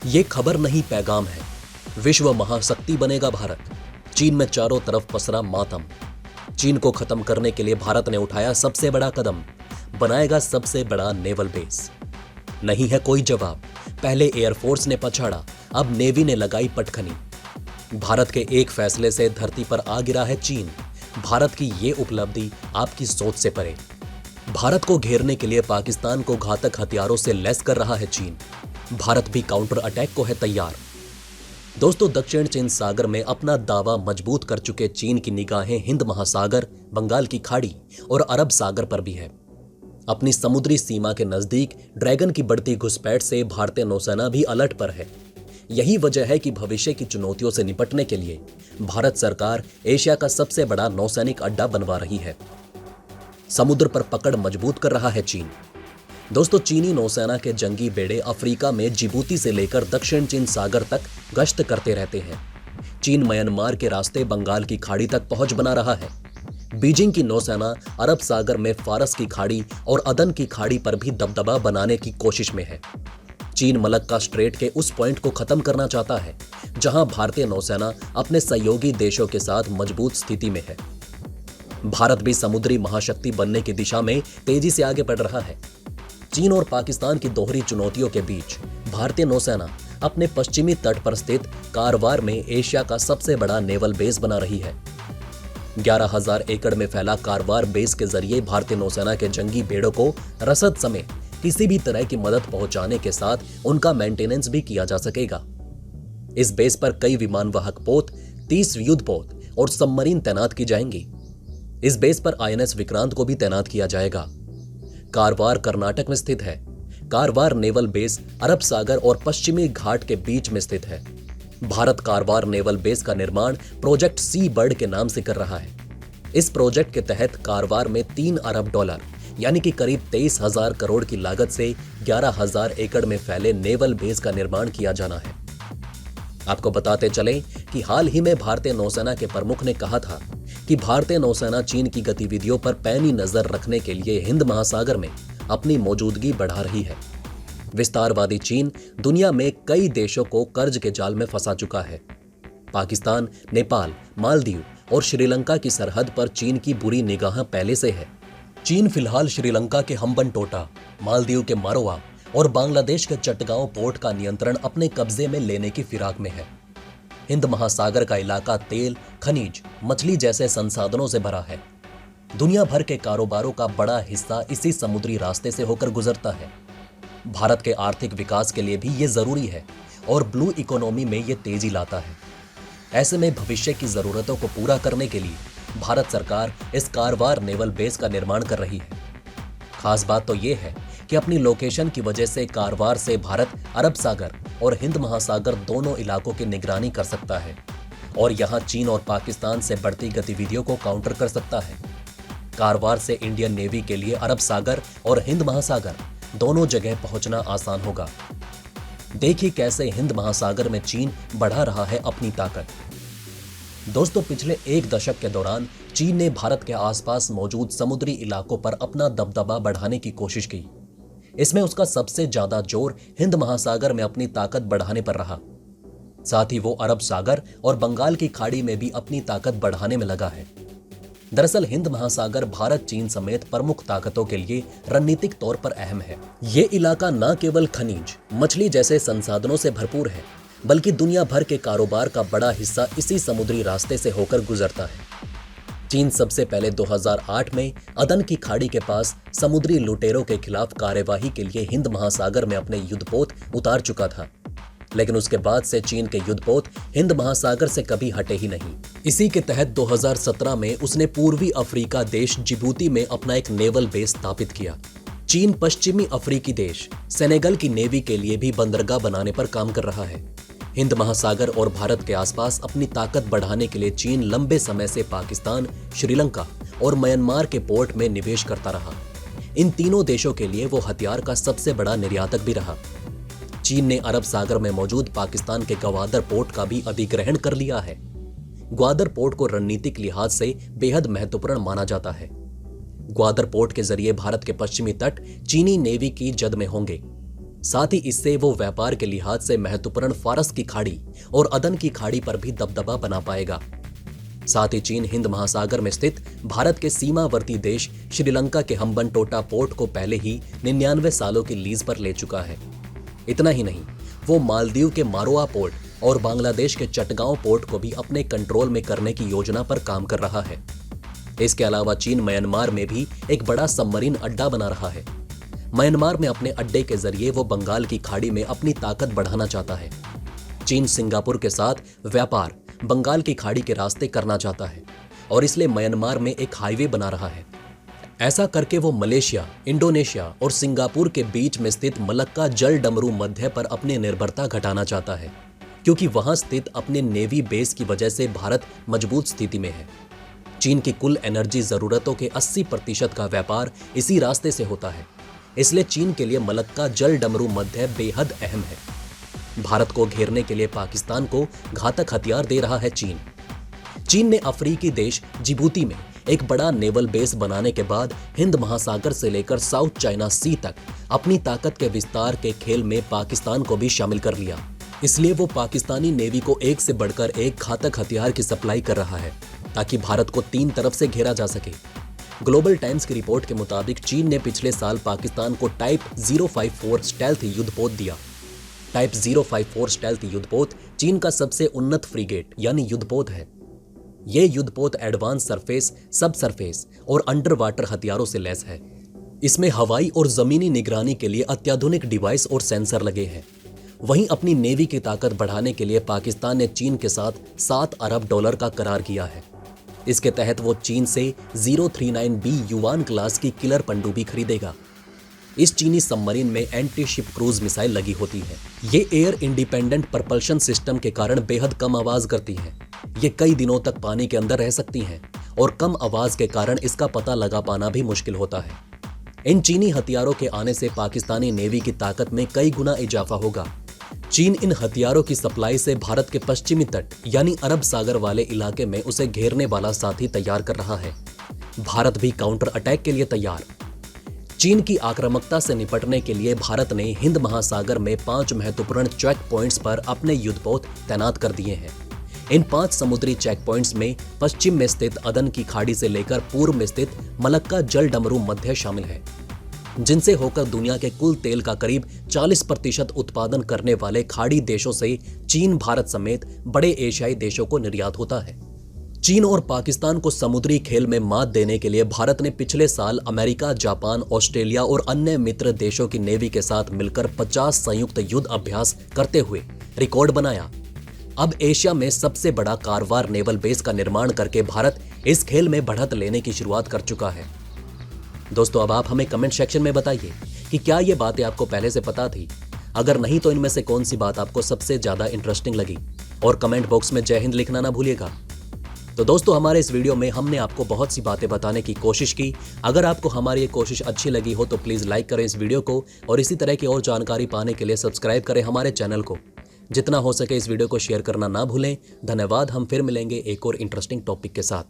ये खबर नहीं पैगाम है। विश्व महाशक्ति बनेगा भारत। चीन में चारों तरफ पसरा मातम। चीन को खत्म करने के लिए भारत ने उठाया सबसे बड़ा कदम, बनाएगा सबसे बड़ा नेवल बेस। नहीं है कोई जवाब। पहले एयरफोर्स ने पछाड़ा, अब नेवी ने लगाई पटखनी। भारत के एक फैसले से धरती पर आ गिरा है चीन। भारत की ये उपलब्धि आपकी सोच से परे। भारत को घेरने के लिए पाकिस्तान को घातक हथियारों से लैस कर रहा है चीन। भारत भी काउंटर अटैक को है तैयार। दोस्तों, दक्षिण चीन सागर में अपना दावा मजबूत कर चुके चीन की निगाहें हिंद महासागर, बंगाल की खाड़ी और अरब सागर पर भी है। अपनी समुद्री सीमा के नजदीक ड्रैगन की बढ़ती घुसपैठ से भारतीय नौसेना भी अलर्ट पर है। यही वजह है कि भविष्य की चुनौतियों से निपटने के लिए भारत सरकार एशिया का सबसे बड़ा नौसैनिक अड्डा बनवा रही है। समुद्र पर पकड़ मजबूत कर रहा है चीन। दोस्तों, चीनी नौसेना के जंगी बेड़े अफ्रीका में जिबूती से लेकर दक्षिण चीन सागर तक गश्त करते रहते हैं। चीन म्यांमार के रास्ते बंगाल की खाड़ी तक पहुंच बना रहा है। बीजिंग की नौसेना अरब सागर में फारस की खाड़ी और अदन की खाड़ी पर भी दबदबा बनाने की कोशिश में है। चीन मलक्का स्ट्रेट के उस पॉइंट को खत्म करना चाहता है जहां भारतीय नौसेना अपने सहयोगी देशों के साथ मजबूत स्थिति में है। भारत भी समुद्री महाशक्ति बनने की दिशा में तेजी से आगे बढ़ रहा है। चीन और पाकिस्तान की दोहरी चुनौतियों के बीच भारतीय नौसेना अपने पश्चिमी तट पर स्थित कारवार में एशिया का सबसे बड़ा नेवल बेस बना रही है। 11,000 एकड़ में फैला कारवार बेस के जरिए भारतीय नौसेना के जंगी बेड़ों को रसद समेत किसी भी तरह की मदद पहुंचाने के साथ उनका मेंटेनेंस भी किया जा सकेगा। इस बेस पर कई विमान वाहक पोत, 30 युद्धपोत और सबमरीन तैनात की जाएंगी। इस बेस पर INS विक्रांत को भी तैनात किया जाएगा। कारवार कर्नाटक में स्थित है। कारवार नेवल बेस अरब सागर और पश्चिमी घाट के बीच में स्थित है। भारत कारवार नेवल बेस का निर्माण प्रोजेक्ट सी बर्ड के नाम से कर रहा है। इस प्रोजेक्ट के तहत कारवार में $3 अरब यानी कि करीब 23,000 करोड़ की लागत से 11,000 एकड़ में फैले नेवल बेस का निर्माण किया जाना है। आपको बताते चलें कि हाल ही में भारतीय नौसेना के प्रमुख ने कहा था कि भारतीय नौसेना चीन की गतिविधियों पर पैनी नजर रखने के लिए हिंद महासागर में अपनी मौजूदगी बढ़ा रही है। विस्तारवादी चीन दुनिया में कई देशों को कर्ज के जाल में फंसा चुका है। पाकिस्तान, नेपाल, मालदीव और श्रीलंका की सरहद पर चीन की बुरी निगाह पहले से है। चीन फिलहाल श्रीलंका के हम्बनटोटा, मालदीव के मारोवा और बांग्लादेश के चटगांव पोर्ट का नियंत्रण अपने कब्जे में लेने की फिराक में है। हिंद महासागर का इलाका तेल, खनिज, मछली जैसे संसाधनों से भरा है। दुनिया भर के कारोबारों का बड़ा हिस्सा इसी समुद्री रास्ते से होकर गुजरता है। भारत के आर्थिक विकास के लिए भी ये जरूरी है और ब्लू इकोनॉमी में ये तेजी लाता है। ऐसे में भविष्य की जरूरतों को पूरा करने के लिए भारत सरकार इस कारवार नेवल बेस का निर्माण कर रही है। खास बात तो ये है कि अपनी लोकेशन की वजह से कारवार से भारत अरब सागर और हिंद महासागर दोनों इलाकों की निगरानी कर सकता है और यहां चीन और पाकिस्तान से बढ़ती गतिविधियों को काउंटर कर सकता है। कारवार से इंडियन नेवी के लिए अरब सागर और हिंद महासागर दोनों जगह पहुंचना आसान होगा। देखिए कैसे हिंद महासागर में चीन बढ़ा रहा है अपनी ताकत। दोस्तों, पिछले एक दशक के दौरान चीन ने भारत के आसपास मौजूद समुद्री इलाकों पर अपना दबदबा बढ़ाने की कोशिश की। इसमें उसका सबसे ज्यादा जोर हिंद महासागर में अपनी ताकत बढ़ाने पर रहा। साथ ही वो अरब सागर और बंगाल की खाड़ी में भी अपनी ताकत बढ़ाने में लगा है। दरअसल हिंद महासागर भारत, चीन समेत प्रमुख ताकतों के लिए रणनीतिक तौर पर अहम है। ये इलाका न केवल खनिज, मछली जैसे संसाधनों से भरपूर है, बल्कि दुनिया भर के कारोबार का बड़ा हिस्सा इसी समुद्री रास्ते से होकर गुजरता है। चीन सबसे पहले 2008 में अदन की खाड़ी के पास समुद्री लुटेरों के खिलाफ कार्यवाही के लिए हिंद महासागर में अपने युद्धपोत उतार चुका था, लेकिन उसके बाद से चीन के युद्धपोत हिंद महासागर से कभी हटे ही नहीं। इसी के तहत 2017 में उसने पूर्वी अफ्रीका देश जिबूती में अपना एक नेवल बेस स्थापित किया। चीन पश्चिमी अफ्रीकी देश सेनेगल की नेवी के लिए भी बंदरगाह बनाने पर काम कर रहा है। हिंद महासागर और भारत के आसपास अपनी ताकत बढ़ाने के लिए चीन लंबे समय से पाकिस्तान, श्रीलंका और म्यांमार के पोर्ट में निवेश करता रहा। इन तीनों देशों के लिए वो हथियार का सबसे बड़ा निर्यातक भी रहा। चीन ने अरब सागर में मौजूद पाकिस्तान के ग्वादर पोर्ट का भी अधिग्रहण कर लिया है। ग्वादर पोर्ट को रणनीतिक लिहाज से बेहद महत्वपूर्ण माना जाता है। ग्वादर पोर्ट के जरिए भारत के पश्चिमी तट चीनी नेवी की जद में होंगे। साथ ही इससे वो व्यापार के लिहाज से महत्वपूर्ण फारस की खाड़ी और अदन की खाड़ी पर भी दबदबा बना पाएगा। साथ ही चीन हिंद महासागर में स्थित भारत के सीमावर्ती देश श्रीलंका के हम्बनटोटा पोर्ट को पहले ही 99 सालों की लीज पर ले चुका है। इतना ही नहीं, वो मालदीव के मारोआ पोर्ट और बांग्लादेश के चटगांव पोर्ट को भी अपने कंट्रोल में करने की योजना पर काम कर रहा है। इसके अलावा चीन म्यांमार में भी एक बड़ा सबमरीन अड्डा बना रहा है। म्यांमार में अपने अड्डे के जरिए वो बंगाल की खाड़ी में अपनी ताकत बढ़ाना चाहता है। चीन सिंगापुर के साथ व्यापार बंगाल की खाड़ी के रास्ते करना चाहता है और इसलिए म्यांमार में एक हाईवे बना रहा है। ऐसा करके वो मलेशिया, इंडोनेशिया और सिंगापुर के बीच में स्थित मलक्का जल डमरू मध्य पर अपनी निर्भरता घटाना चाहता है, क्योंकि वहां स्थित अपने नेवी बेस की वजह से भारत मजबूत स्थिति में है। चीन की कुल एनर्जी जरूरतों के 80% का व्यापार इसी रास्ते से होता है, इसलिए चीन के लिए मलक्का जल डमरू मध्य बेहद अहम है। भारत को घेरने के लिए पाकिस्तान को घातक हथियार दे रहा है चीन। चीन ने अफ्रीकी देश जिबूती में एक बड़ा नेवल बेस बनाने के बाद हिंद महासागर से लेकर साउथ चाइना सी तक अपनी ताकत के विस्तार के खेल में पाकिस्तान को भी शामिल कर लिया। इसलिए वो पाकिस्तानी नेवी को एक से बढ़कर एक घातक हथियार की सप्लाई कर रहा है ताकि भारत को 3 तरफ से घेरा जा सके। ग्लोबल टाइम्स की रिपोर्ट के मुताबिक चीन ने पिछले साल पाकिस्तान को टाइप 054 स्टेल्थ युद्धपोत दिया। टाइप 054 स्टेल्थ युद्धपोत चीन का सबसे उन्नत फ्रीगेट यानी युद्धपोत है। यह युद्धपोत एडवांस सरफेस, सब सरफेस और अंडर वाटर हथियारों से लैस है। इसमें हवाई और जमीनी निगरानी के लिए अत्याधुनिक डिवाइस और सेंसर लगे हैं। वहीं अपनी नेवी की ताकत बढ़ाने के लिए पाकिस्तान ने चीन के साथ $7 अरब का करार किया है। इसके तहत वो चीन से 039B युवान क्लास की किलर पनडुब्बी खरीदेगा। इस चीनी सबमरीन में एंटी शिप क्रूज मिसाइल लगी होती है। ये एयर इंडिपेंडेंट प्रपल्शन सिस्टम के कारण बेहद कम आवाज करती हैं। ये कई दिनों तक पानी के अंदर रह सकती हैं और कम आवाज के कारण इसका पता लगा पाना भी मुश्किल होता है। इन चीनी हथियारों के आने से पाकिस्तानी नेवी की ताकत में कई गुना इजाफा होगा। चीन इन हथियारों की सप्लाई से भारत के पश्चिमी तट यानी अरब सागर वाले इलाके में उसे घेरने वाला साथी तैयार कर रहा है। भारत भी काउंटर अटैक के लिए तैयार। चीन की आक्रामकता से निपटने के लिए भारत ने हिंद महासागर में 5 महत्वपूर्ण चेक पॉइंट्स पर अपने युद्धपोत तैनात कर दिए हैं। इन 5 समुद्री चेक पॉइंट्स में पश्चिम में स्थित अदन की खाड़ी से लेकर पूर्व में स्थित मलक्का जल डमरू मध्य शामिल है, जिनसे होकर दुनिया के कुल तेल का करीब 40% उत्पादन करने वाले खाड़ी देशों से चीन, भारत समेत बड़े एशियाई देशों को निर्यात होता है। चीन और पाकिस्तान को समुद्री खेल में मात देने के लिए भारत ने पिछले साल अमेरिका, जापान, ऑस्ट्रेलिया और अन्य मित्र देशों की नेवी के साथ मिलकर 50 संयुक्त युद्ध अभ्यास करते हुए रिकॉर्ड बनाया। अब एशिया में सबसे बड़ा कारवार नेवल बेस का निर्माण करके भारत इस खेल में बढ़त लेने की शुरुआत कर चुका है। दोस्तों, अब आप हमें कमेंट सेक्शन में बताइए कि क्या ये बातें आपको पहले से पता थी? अगर नहीं तो इनमें से कौन सी बात आपको सबसे ज्यादा इंटरेस्टिंग लगी? और कमेंट बॉक्स में जय हिंद लिखना ना भूलिएगा। तो दोस्तों, हमारे इस वीडियो में हमने आपको बहुत सी बातें बताने की कोशिश की। अगर आपको हमारी ये कोशिश अच्छी लगी हो तो प्लीज लाइक करें इस वीडियो को और इसी तरह की और जानकारी पाने के लिए सब्सक्राइब करें हमारे चैनल को। जितना हो सके इस वीडियो को शेयर करना ना भूलें। धन्यवाद। हम फिर मिलेंगे एक और इंटरेस्टिंग टॉपिक के साथ।